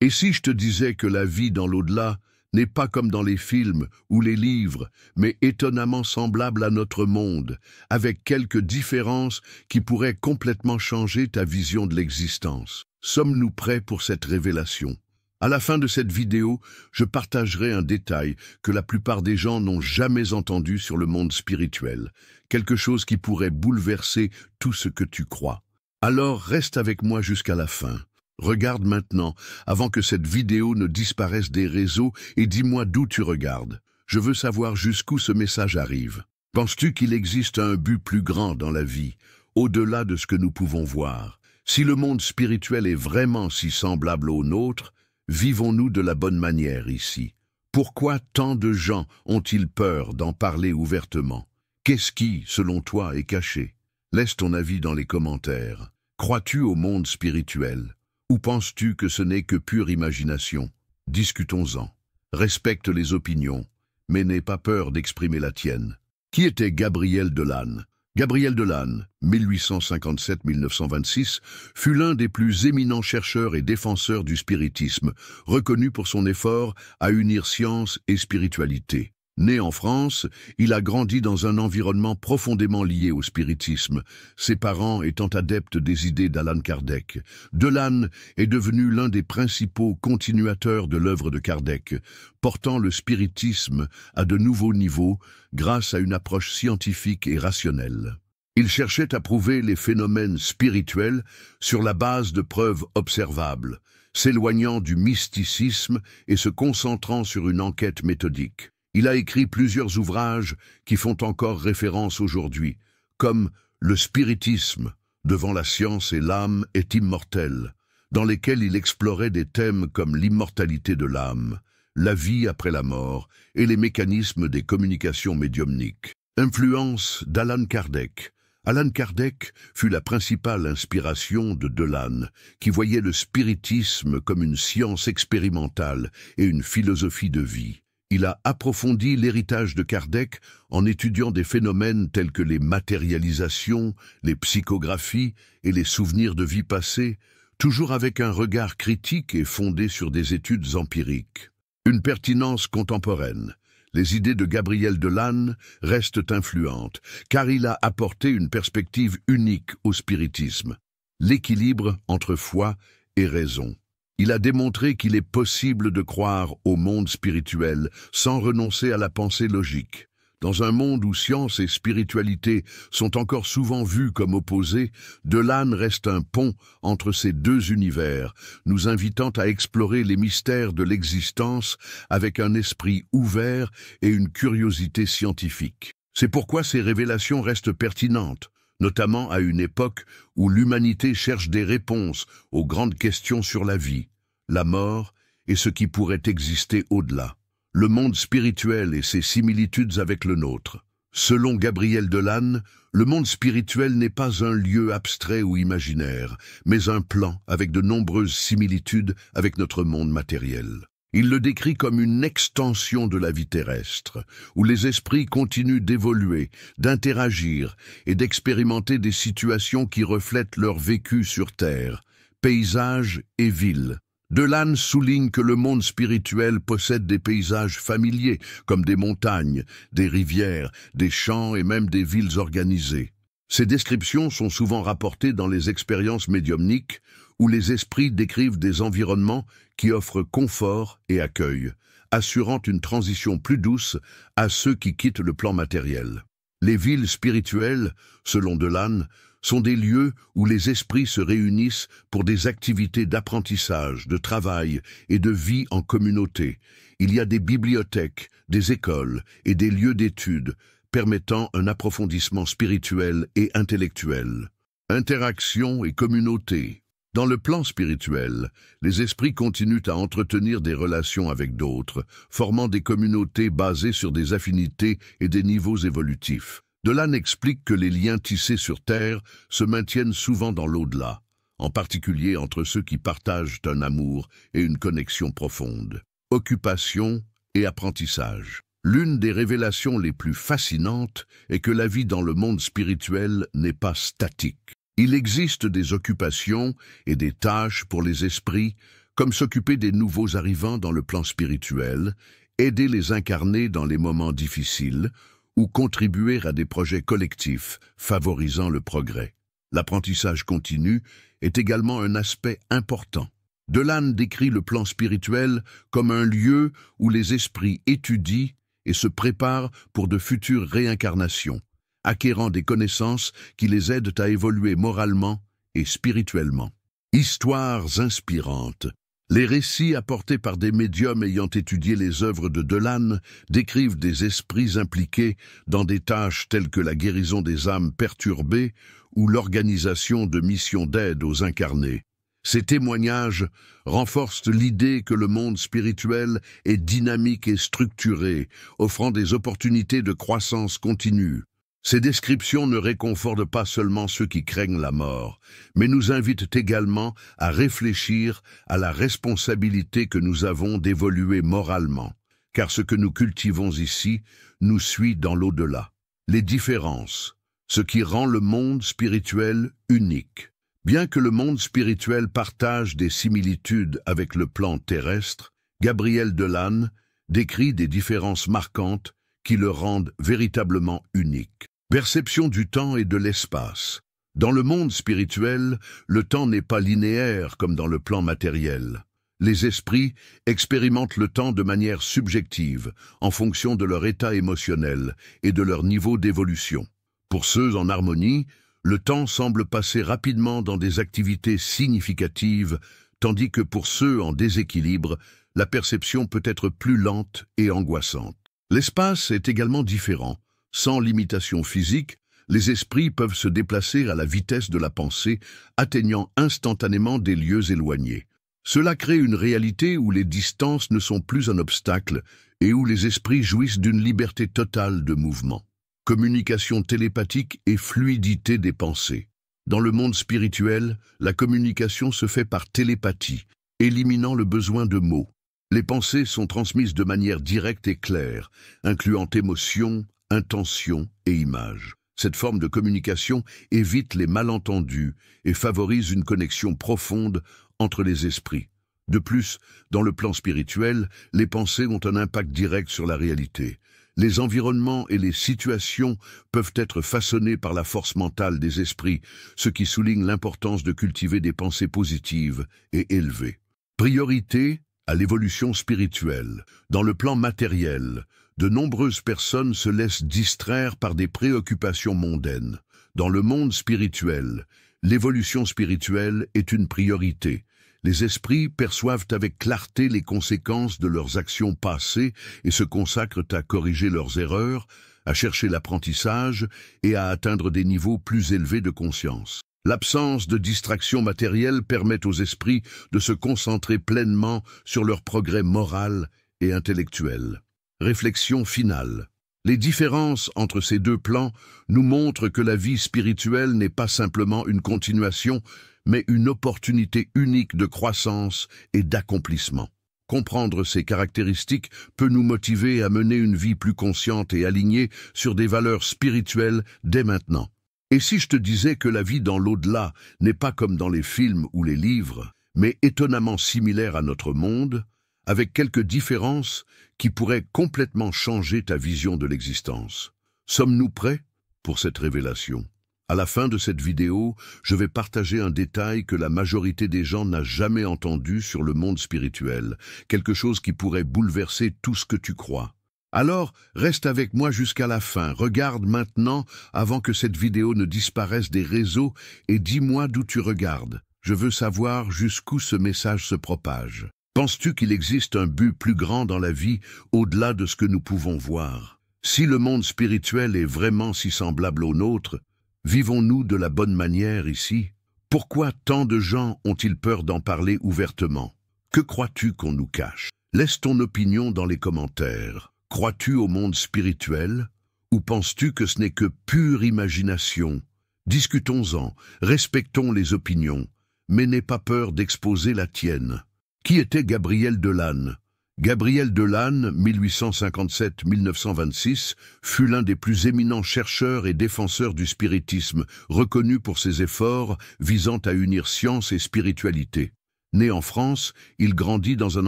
Et si je te disais que la vie dans l'au-delà n'est pas comme dans les films ou les livres, mais étonnamment semblable à notre monde, avec quelques différences qui pourraient complètement changer ta vision de l'existence? Sommes-nous prêts pour cette révélation? À la fin de cette vidéo, je partagerai un détail que la plupart des gens n'ont jamais entendu sur le monde spirituel, quelque chose qui pourrait bouleverser tout ce que tu crois. Alors reste avec moi jusqu'à la fin. Regarde maintenant, avant que cette vidéo ne disparaisse des réseaux, et dis-moi d'où tu regardes. Je veux savoir jusqu'où ce message arrive. Penses-tu qu'il existe un but plus grand dans la vie, au-delà de ce que nous pouvons voir? Si le monde spirituel est vraiment si semblable au nôtre, vivons-nous de la bonne manière ici? Pourquoi tant de gens ont-ils peur d'en parler ouvertement? Qu'est-ce qui, selon toi, est caché? Laisse ton avis dans les commentaires. Crois-tu au monde spirituel? Ou penses-tu que ce n'est que pure imagination? Discutons-en. Respecte les opinions, mais n'aie pas peur d'exprimer la tienne. Qui était Gabriel Delanne? Gabriel Delanne, 1857-1926, fut l'un des plus éminents chercheurs et défenseurs du spiritisme, reconnu pour son effort à unir science et spiritualité. Né en France, il a grandi dans un environnement profondément lié au spiritisme, ses parents étant adeptes des idées d'Allan Kardec. Delanne est devenu l'un des principaux continuateurs de l'œuvre de Kardec, portant le spiritisme à de nouveaux niveaux grâce à une approche scientifique et rationnelle. Il cherchait à prouver les phénomènes spirituels sur la base de preuves observables, s'éloignant du mysticisme et se concentrant sur une enquête méthodique. Il a écrit plusieurs ouvrages qui font encore référence aujourd'hui, comme « Le spiritisme, devant la science et l'âme est immortelle », dans lesquels il explorait des thèmes comme l'immortalité de l'âme, la vie après la mort et les mécanismes des communications médiumniques. Influence d'Allan Kardec. Allan Kardec fut la principale inspiration de Delanne, qui voyait le spiritisme comme une science expérimentale et une philosophie de vie. Il a approfondi l'héritage de Kardec en étudiant des phénomènes tels que les matérialisations, les psychographies et les souvenirs de vie passée, toujours avec un regard critique et fondé sur des études empiriques. Une pertinence contemporaine. Les idées de Gabriel Delanne restent influentes, car il a apporté une perspective unique au spiritisme. L'équilibre entre foi et raison. Il a démontré qu'il est possible de croire au monde spirituel sans renoncer à la pensée logique. Dans un monde où science et spiritualité sont encore souvent vues comme opposées, Delanne reste un pont entre ces deux univers, nous invitant à explorer les mystères de l'existence avec un esprit ouvert et une curiosité scientifique. C'est pourquoi ces révélations restent pertinentes, notamment à une époque où l'humanité cherche des réponses aux grandes questions sur la vie, la mort et ce qui pourrait exister au-delà. Le monde spirituel et ses similitudes avec le nôtre. Selon Gabriel Delanne, le monde spirituel n'est pas un lieu abstrait ou imaginaire, mais un plan avec de nombreuses similitudes avec notre monde matériel. Il le décrit comme une extension de la vie terrestre, où les esprits continuent d'évoluer, d'interagir et d'expérimenter des situations qui reflètent leur vécu sur Terre, paysages et villes. Delanne souligne que le monde spirituel possède des paysages familiers, comme des montagnes, des rivières, des champs et même des villes organisées. Ces descriptions sont souvent rapportées dans les expériences médiumniques, où les esprits décrivent des environnements qui offrent confort et accueil, assurant une transition plus douce à ceux qui quittent le plan matériel. Les villes spirituelles, selon Delanne, sont des lieux où les esprits se réunissent pour des activités d'apprentissage, de travail et de vie en communauté. Il y a des bibliothèques, des écoles et des lieux d'études permettant un approfondissement spirituel et intellectuel. Interaction et communauté. Dans le plan spirituel, les esprits continuent à entretenir des relations avec d'autres, formant des communautés basées sur des affinités et des niveaux évolutifs. Delanne explique que les liens tissés sur Terre se maintiennent souvent dans l'au-delà, en particulier entre ceux qui partagent un amour et une connexion profonde. Occupation et apprentissage. L'une des révélations les plus fascinantes est que la vie dans le monde spirituel n'est pas statique. Il existe des occupations et des tâches pour les esprits, comme s'occuper des nouveaux arrivants dans le plan spirituel, aider les incarnés dans les moments difficiles, ou contribuer à des projets collectifs favorisant le progrès. L'apprentissage continu est également un aspect important. Delanne décrit le plan spirituel comme un lieu où les esprits étudient et se préparent pour de futures réincarnations, acquérant des connaissances qui les aident à évoluer moralement et spirituellement. Histoires inspirantes. Les récits apportés par des médiums ayant étudié les œuvres de Delanne décrivent des esprits impliqués dans des tâches telles que la guérison des âmes perturbées ou l'organisation de missions d'aide aux incarnés. Ces témoignages renforcent l'idée que le monde spirituel est dynamique et structuré, offrant des opportunités de croissance continue. Ces descriptions ne réconfortent pas seulement ceux qui craignent la mort, mais nous invitent également à réfléchir à la responsabilité que nous avons d'évoluer moralement, car ce que nous cultivons ici nous suit dans l'au-delà. Les différences, ce qui rend le monde spirituel unique. Bien que le monde spirituel partage des similitudes avec le plan terrestre, Gabriel Delanne décrit des différences marquantes qui le rendent véritablement unique. Perception du temps et de l'espace. Dans le monde spirituel, le temps n'est pas linéaire comme dans le plan matériel. Les esprits expérimentent le temps de manière subjective, en fonction de leur état émotionnel et de leur niveau d'évolution. Pour ceux en harmonie, le temps semble passer rapidement dans des activités significatives, tandis que pour ceux en déséquilibre, la perception peut être plus lente et angoissante. L'espace est également différent. Sans limitation physique, les esprits peuvent se déplacer à la vitesse de la pensée, atteignant instantanément des lieux éloignés. Cela crée une réalité où les distances ne sont plus un obstacle et où les esprits jouissent d'une liberté totale de mouvement. Communication télépathique et fluidité des pensées. Dans le monde spirituel, la communication se fait par télépathie, éliminant le besoin de mots. Les pensées sont transmises de manière directe et claire, incluant émotions, intentions et images. Cette forme de communication évite les malentendus et favorise une connexion profonde entre les esprits. De plus, dans le plan spirituel, les pensées ont un impact direct sur la réalité. Les environnements et les situations peuvent être façonnés par la force mentale des esprits, ce qui souligne l'importance de cultiver des pensées positives et élevées. Priorité à l'évolution spirituelle. Dans le plan matériel, de nombreuses personnes se laissent distraire par des préoccupations mondaines. Dans le monde spirituel, l'évolution spirituelle est une priorité. Les esprits perçoivent avec clarté les conséquences de leurs actions passées et se consacrent à corriger leurs erreurs, à chercher l'apprentissage et à atteindre des niveaux plus élevés de conscience. L'absence de distraction matérielle permet aux esprits de se concentrer pleinement sur leur progrès moral et intellectuel. Réflexion finale. Les différences entre ces deux plans nous montrent que la vie spirituelle n'est pas simplement une continuation, mais une opportunité unique de croissance et d'accomplissement. Comprendre ces caractéristiques peut nous motiver à mener une vie plus consciente et alignée sur des valeurs spirituelles dès maintenant. Et si je te disais que la vie dans l'au-delà n'est pas comme dans les films ou les livres, mais étonnamment similaire à notre monde, avec quelques différences qui pourraient complètement changer ta vision de l'existence. Sommes-nous prêts pour cette révélation? À la fin de cette vidéo, je vais partager un détail que la majorité des gens n'a jamais entendu sur le monde spirituel, quelque chose qui pourrait bouleverser tout ce que tu crois. Alors, reste avec moi jusqu'à la fin, regarde maintenant avant que cette vidéo ne disparaisse des réseaux et dis-moi d'où tu regardes. Je veux savoir jusqu'où ce message se propage. Penses-tu qu'il existe un but plus grand dans la vie, au-delà de ce que nous pouvons voir? Si le monde spirituel est vraiment si semblable au nôtre, vivons-nous de la bonne manière ici? Pourquoi tant de gens ont-ils peur d'en parler ouvertement? Que crois-tu qu'on nous cache? Laisse ton opinion dans les commentaires. Crois-tu au monde spirituel? Ou penses-tu que ce n'est que pure imagination? Discutons-en, respectons les opinions, mais n'aie pas peur d'exposer la tienne. Qui était Gabriel Delanne? Gabriel Delanne, 1857-1926, fut l'un des plus éminents chercheurs et défenseurs du spiritisme, reconnu pour ses efforts visant à unir science et spiritualité. Né en France, il grandit dans un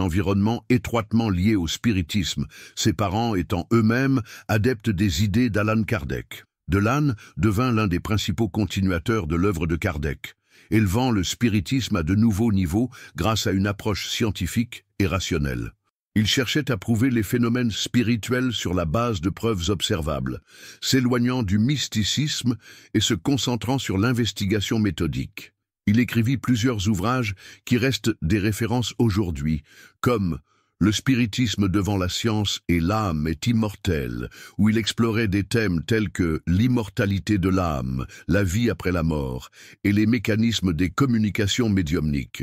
environnement étroitement lié au spiritisme, ses parents étant eux-mêmes adeptes des idées d'Allan Kardec. Delane devint l'un des principaux continuateurs de l'œuvre de Kardec, élevant le spiritisme à de nouveaux niveaux grâce à une approche scientifique et rationnelle. Il cherchait à prouver les phénomènes spirituels sur la base de preuves observables, s'éloignant du mysticisme et se concentrant sur l'investigation méthodique. Il écrivit plusieurs ouvrages qui restent des références aujourd'hui, comme Le spiritisme devant la science et l'âme est immortelle, où il explorait des thèmes tels que l'immortalité de l'âme, la vie après la mort et les mécanismes des communications médiumniques.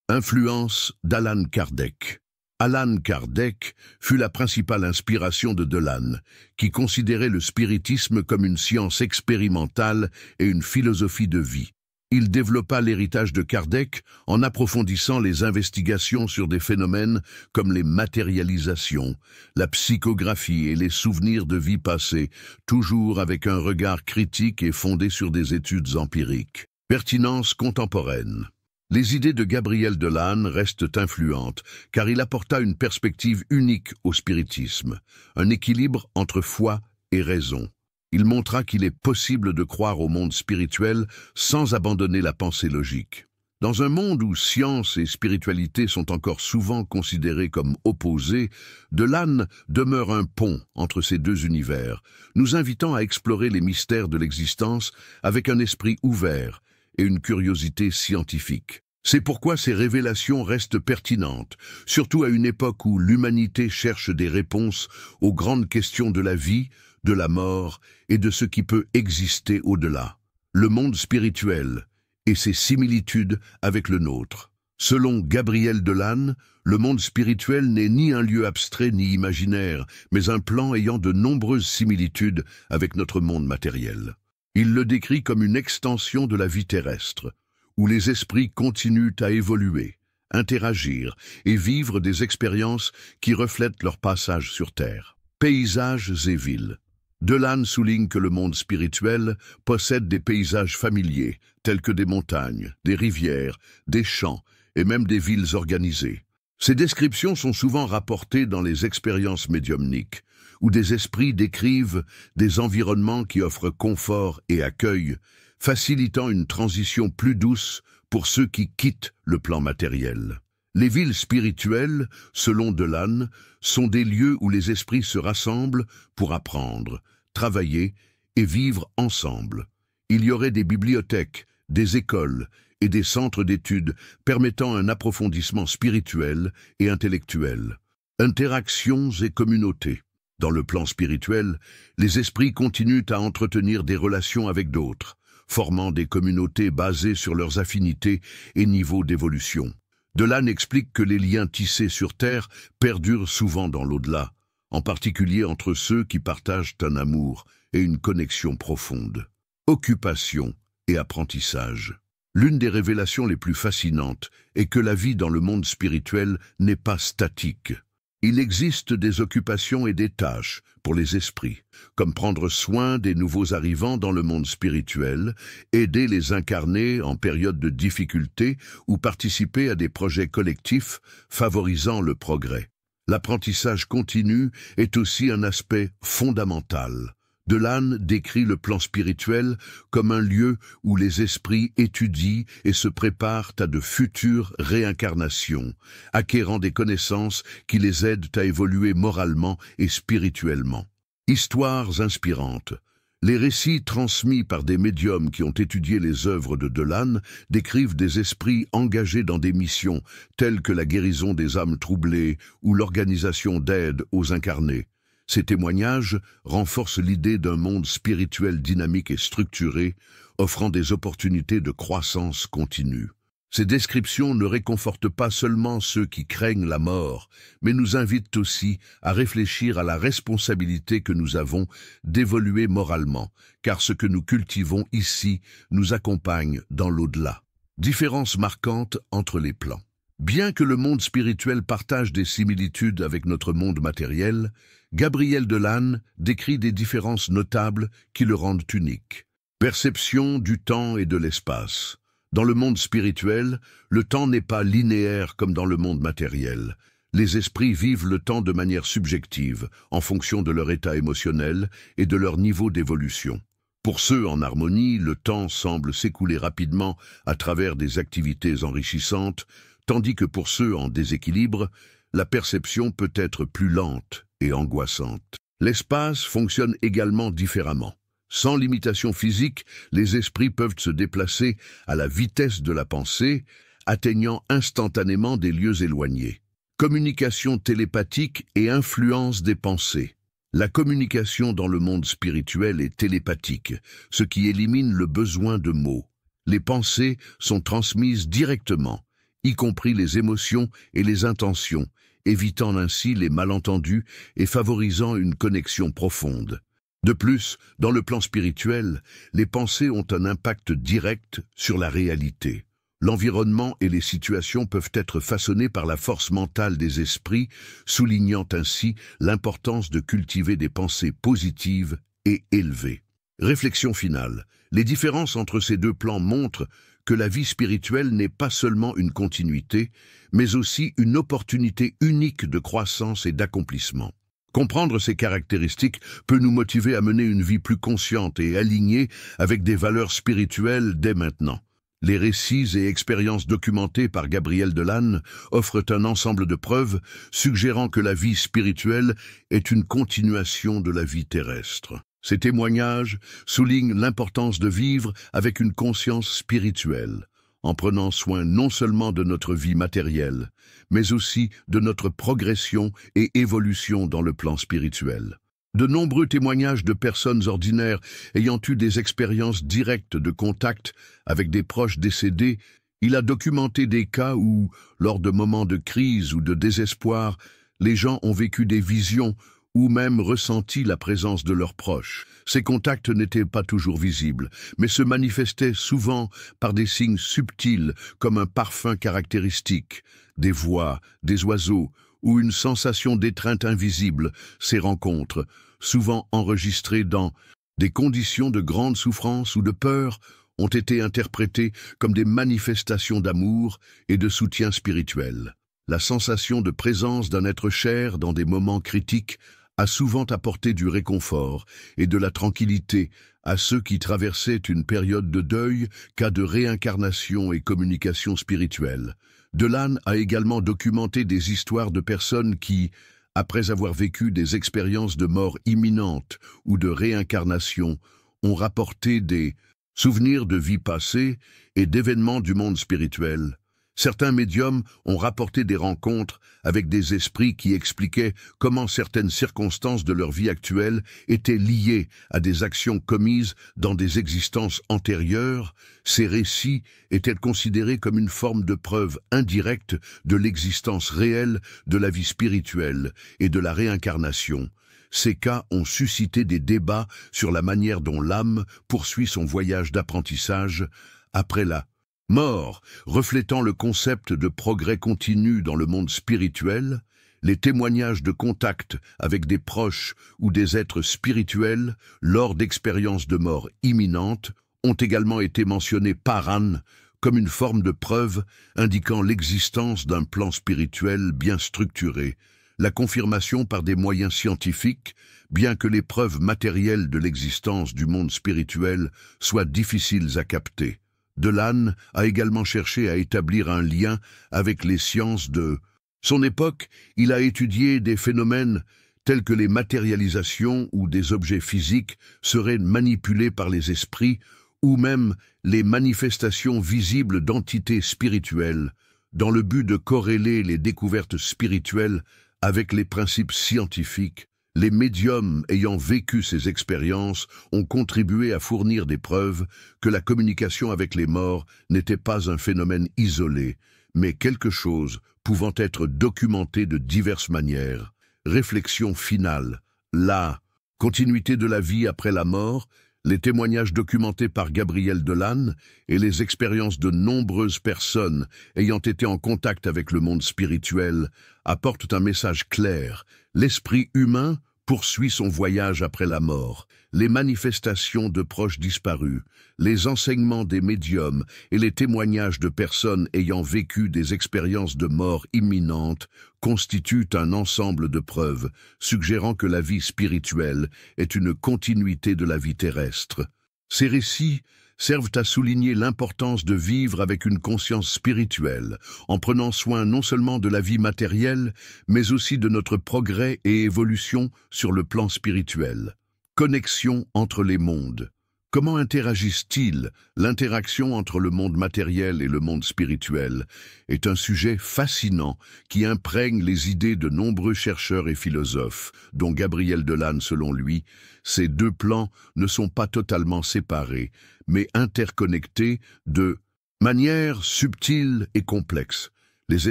Influence d'Allan Kardec. Allan Kardec fut la principale inspiration de Delane, qui considérait le spiritisme comme une science expérimentale et une philosophie de vie. Il développa l'héritage de Kardec en approfondissant les investigations sur des phénomènes comme les matérialisations, la psychographie et les souvenirs de vie passée, toujours avec un regard critique et fondé sur des études empiriques. Pertinence contemporaine. Les idées de Gabriel Delane restent influentes, car il apporta une perspective unique au spiritisme, un équilibre entre foi et raison. Il montra qu'il est possible de croire au monde spirituel sans abandonner la pensée logique. Dans un monde où science et spiritualité sont encore souvent considérées comme opposées, Delane demeure un pont entre ces deux univers, nous invitant à explorer les mystères de l'existence avec un esprit ouvert et une curiosité scientifique. C'est pourquoi ces révélations restent pertinentes, surtout à une époque où l'humanité cherche des réponses aux grandes questions de la vie, de la mort et de ce qui peut exister au-delà. Le monde spirituel et ses similitudes avec le nôtre. Selon Gabriel Delane, le monde spirituel n'est ni un lieu abstrait ni imaginaire, mais un plan ayant de nombreuses similitudes avec notre monde matériel. Il le décrit comme une extension de la vie terrestre, où les esprits continuent à évoluer, interagir et vivre des expériences qui reflètent leur passage sur Terre. Paysages et villes. Delane souligne que le monde spirituel possède des paysages familiers, tels que des montagnes, des rivières, des champs et même des villes organisées. Ces descriptions sont souvent rapportées dans les expériences médiumniques, où des esprits décrivent des environnements qui offrent confort et accueil, facilitant une transition plus douce pour ceux qui quittent le plan matériel. Les villes spirituelles, selon Delane, sont des lieux où les esprits se rassemblent pour apprendre, travailler et vivre ensemble. Il y aurait des bibliothèques, des écoles et des centres d'études permettant un approfondissement spirituel et intellectuel. Interactions et communautés. Dans le plan spirituel, les esprits continuent à entretenir des relations avec d'autres, formant des communautés basées sur leurs affinités et niveaux d'évolution. Delane explique que les liens tissés sur Terre perdurent souvent dans l'au-delà, en particulier entre ceux qui partagent un amour et une connexion profonde. Occupation et apprentissage. L'une des révélations les plus fascinantes est que la vie dans le monde spirituel n'est pas statique. Il existe des occupations et des tâches pour les esprits, comme prendre soin des nouveaux arrivants dans le monde spirituel, aider les incarnés en période de difficulté ou participer à des projets collectifs favorisant le progrès. L'apprentissage continu est aussi un aspect fondamental. Delane décrit le plan spirituel comme un lieu où les esprits étudient et se préparent à de futures réincarnations, acquérant des connaissances qui les aident à évoluer moralement et spirituellement. Histoires inspirantes. Les récits transmis par des médiums qui ont étudié les œuvres de Delane décrivent des esprits engagés dans des missions telles que la guérison des âmes troublées ou l'organisation d'aide aux incarnés. Ces témoignages renforcent l'idée d'un monde spirituel dynamique et structuré, offrant des opportunités de croissance continue. Ces descriptions ne réconfortent pas seulement ceux qui craignent la mort, mais nous invitent aussi à réfléchir à la responsabilité que nous avons d'évoluer moralement, car ce que nous cultivons ici nous accompagne dans l'au-delà. Différences marquantes entre les plans. Bien que le monde spirituel partage des similitudes avec notre monde matériel, Gabriel Delane décrit des différences notables qui le rendent unique. Perception du temps et de l'espace. Dans le monde spirituel, le temps n'est pas linéaire comme dans le monde matériel. Les esprits vivent le temps de manière subjective, en fonction de leur état émotionnel et de leur niveau d'évolution. Pour ceux en harmonie, le temps semble s'écouler rapidement à travers des activités enrichissantes, tandis que pour ceux en déséquilibre, la perception peut être plus lente et angoissante. L'espace fonctionne également différemment. Sans limitation physique, les esprits peuvent se déplacer à la vitesse de la pensée, atteignant instantanément des lieux éloignés. Communication télépathique et influence des pensées. La communication dans le monde spirituel est télépathique, ce qui élimine le besoin de mots. Les pensées sont transmises directement, y compris les émotions et les intentions, évitant ainsi les malentendus et favorisant une connexion profonde. De plus, dans le plan spirituel, les pensées ont un impact direct sur la réalité. L'environnement et les situations peuvent être façonnés par la force mentale des esprits, soulignant ainsi l'importance de cultiver des pensées positives et élevées. Réflexion finale. Les différences entre ces deux plans montrent que la vie spirituelle n'est pas seulement une continuité, mais aussi une opportunité unique de croissance et d'accomplissement. Comprendre ces caractéristiques peut nous motiver à mener une vie plus consciente et alignée avec des valeurs spirituelles dès maintenant. Les récits et expériences documentés par Gabriel Delanne offrent un ensemble de preuves suggérant que la vie spirituelle est une continuation de la vie terrestre. Ces témoignages soulignent l'importance de vivre avec une conscience spirituelle, en prenant soin non seulement de notre vie matérielle, mais aussi de notre progression et évolution dans le plan spirituel. De nombreux témoignages de personnes ordinaires ayant eu des expériences directes de contact avec des proches décédés, il a documenté des cas où, lors de moments de crise ou de désespoir, les gens ont vécu des visions ou même ressenti la présence de leurs proches. Ces contacts n'étaient pas toujours visibles, mais se manifestaient souvent par des signes subtils comme un parfum caractéristique, des voix, des oiseaux, ou une sensation d'étreinte invisible. Ces rencontres, souvent enregistrées dans des conditions de grande souffrance ou de peur, ont été interprétées comme des manifestations d'amour et de soutien spirituel. La sensation de présence d'un être cher dans des moments critiques a souvent apporté du réconfort et de la tranquillité à ceux qui traversaient une période de deuil, cas de réincarnation et communication spirituelle. Delanne a également documenté des histoires de personnes qui, après avoir vécu des expériences de mort imminente ou de réincarnation, ont rapporté des souvenirs de vie passée et d'événements du monde spirituel. Certains médiums ont rapporté des rencontres avec des esprits qui expliquaient comment certaines circonstances de leur vie actuelle étaient liées à des actions commises dans des existences antérieures. Ces récits étaient considérés comme une forme de preuve indirecte de l'existence réelle de la vie spirituelle et de la réincarnation. Ces cas ont suscité des débats sur la manière dont l'âme poursuit son voyage d'apprentissage après la mort, reflétant le concept de progrès continu dans le monde spirituel. Les témoignages de contact avec des proches ou des êtres spirituels lors d'expériences de mort imminente ont également été mentionnés par Anne comme une forme de preuve indiquant l'existence d'un plan spirituel bien structuré. La confirmation par des moyens scientifiques, bien que les preuves matérielles de l'existence du monde spirituel soient difficiles à capter. Delanne a également cherché à établir un lien avec les sciences de son époque. Il a étudié des phénomènes tels que les matérialisations où des objets physiques seraient manipulés par les esprits ou même les manifestations visibles d'entités spirituelles, dans le but de corréler les découvertes spirituelles avec les principes scientifiques. Les médiums ayant vécu ces expériences ont contribué à fournir des preuves que la communication avec les morts n'était pas un phénomène isolé, mais quelque chose pouvant être documenté de diverses manières. Réflexion finale. La continuité de la vie après la mort, les témoignages documentés par Gabriel Delanne et les expériences de nombreuses personnes ayant été en contact avec le monde spirituel apportent un message clair. L'esprit humain poursuit son voyage après la mort. Les manifestations de proches disparus, les enseignements des médiums et les témoignages de personnes ayant vécu des expériences de mort imminente constituent un ensemble de preuves suggérant que la vie spirituelle est une continuité de la vie terrestre. Ces récits servent à souligner l'importance de vivre avec une conscience spirituelle, en prenant soin non seulement de la vie matérielle, mais aussi de notre progrès et évolution sur le plan spirituel. Connexion entre les mondes. Comment interagissent-ils? L'interaction entre le monde matériel et le monde spirituel est un sujet fascinant qui imprègne les idées de nombreux chercheurs et philosophes, dont Gabriel Delanne selon lui. Ces deux plans ne sont pas totalement séparés, mais interconnectés de manière subtile et complexe. Les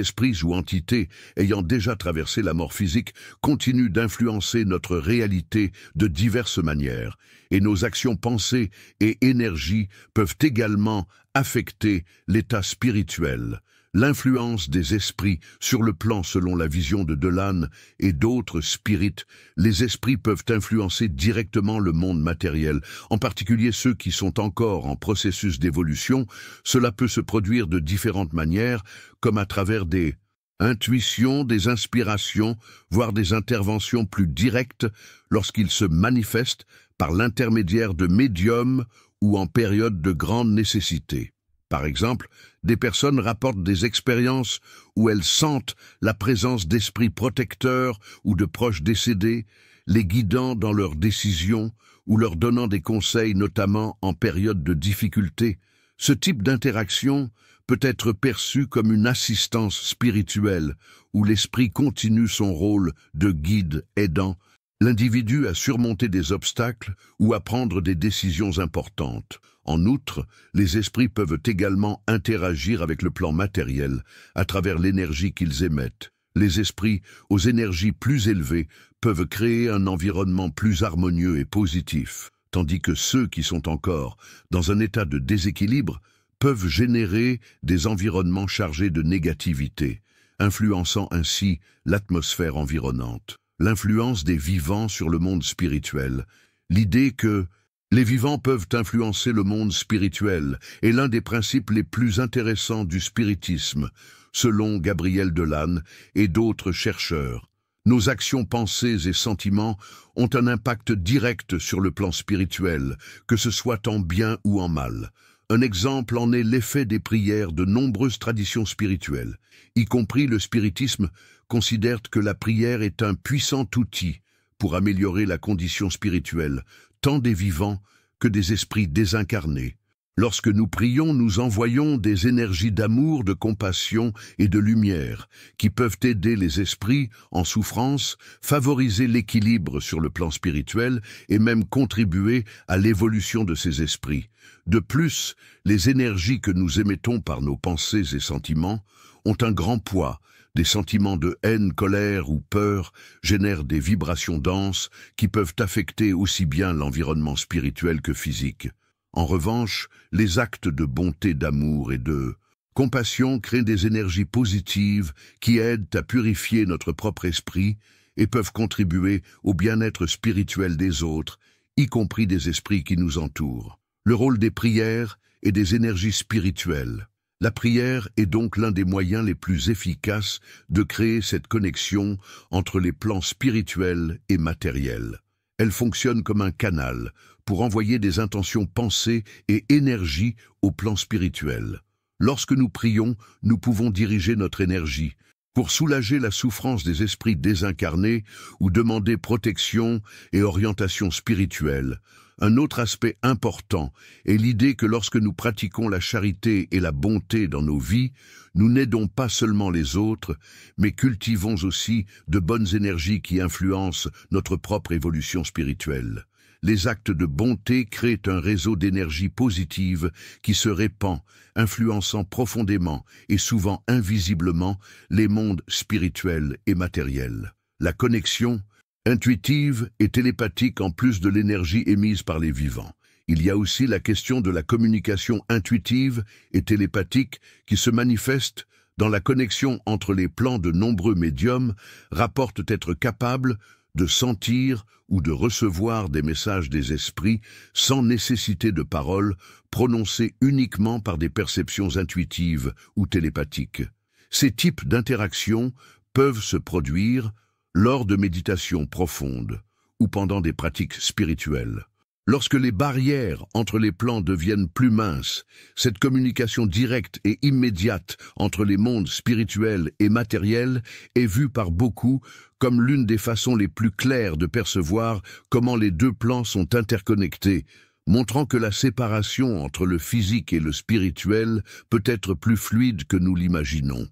esprits ou entités ayant déjà traversé la mort physique continuent d'influencer notre réalité de diverses manières, et nos actions, pensées et énergies peuvent également affecter l'état spirituel. L'influence des esprits sur le plan selon la vision de Delanne et d'autres spirites, les esprits peuvent influencer directement le monde matériel, en particulier ceux qui sont encore en processus d'évolution. Cela peut se produire de différentes manières, comme à travers des intuitions, des inspirations, voire des interventions plus directes lorsqu'ils se manifestent par l'intermédiaire de médiums ou en période de grande nécessité. Par exemple, des personnes rapportent des expériences où elles sentent la présence d'esprits protecteurs ou de proches décédés, les guidant dans leurs décisions ou leur donnant des conseils, notamment en période de difficulté. Ce type d'interaction peut être perçu comme une assistance spirituelle, où l'esprit continue son rôle de guide aidant l'individu à surmonter des obstacles ou à prendre des décisions importantes. En outre, les esprits peuvent également interagir avec le plan matériel à travers l'énergie qu'ils émettent. Les esprits aux énergies plus élevées peuvent créer un environnement plus harmonieux et positif, tandis que ceux qui sont encore dans un état de déséquilibre peuvent générer des environnements chargés de négativité, influençant ainsi l'atmosphère environnante. L'influence des vivants sur le monde spirituel. L'idée que les vivants peuvent influencer le monde spirituel est l'un des principes les plus intéressants du spiritisme, selon Gabriel Delanne et d'autres chercheurs. Nos actions, pensées et sentiments ont un impact direct sur le plan spirituel, que ce soit en bien ou en mal. Un exemple en est l'effet des prières de nombreuses traditions spirituelles, y compris le spiritisme, considère que la prière est un puissant outil pour améliorer la condition spirituelle, tant des vivants que des esprits désincarnés. Lorsque nous prions, nous envoyons des énergies d'amour, de compassion et de lumière qui peuvent aider les esprits en souffrance, favoriser l'équilibre sur le plan spirituel et même contribuer à l'évolution de ces esprits. De plus, les énergies que nous émettons par nos pensées et sentiments ont un grand poids. Des sentiments de haine, colère ou peur génèrent des vibrations denses qui peuvent affecter aussi bien l'environnement spirituel que physique. En revanche, les actes de bonté, d'amour et de compassion créent des énergies positives qui aident à purifier notre propre esprit et peuvent contribuer au bien-être spirituel des autres, y compris des esprits qui nous entourent. Le rôle des prières et des énergies spirituelles. La prière est donc l'un des moyens les plus efficaces de créer cette connexion entre les plans spirituels et matériels. Elle fonctionne comme un canal pour envoyer des intentions, pensées et énergie au plan spirituel. Lorsque nous prions, nous pouvons diriger notre énergie pour soulager la souffrance des esprits désincarnés ou demander protection et orientation spirituelle. Un autre aspect important est l'idée que lorsque nous pratiquons la charité et la bonté dans nos vies, nous n'aidons pas seulement les autres, mais cultivons aussi de bonnes énergies qui influencent notre propre évolution spirituelle. Les actes de bonté créent un réseau d'énergie positive qui se répand, influençant profondément et souvent invisiblement les mondes spirituels et matériels. La connexion intuitive et télépathique en plus de l'énergie émise par les vivants. Il y a aussi la question de la communication intuitive et télépathique qui se manifeste dans la connexion entre les plans. De nombreux médiums rapportent être capables de sentir ou de recevoir des messages des esprits sans nécessité de paroles, prononcés uniquement par des perceptions intuitives ou télépathiques. Ces types d'interactions peuvent se produire lors de méditations profondes ou pendant des pratiques spirituelles. Lorsque les barrières entre les plans deviennent plus minces, cette communication directe et immédiate entre les mondes spirituels et matériels est vue par beaucoup comme l'une des façons les plus claires de percevoir comment les deux plans sont interconnectés, montrant que la séparation entre le physique et le spirituel peut être plus fluide que nous l'imaginons.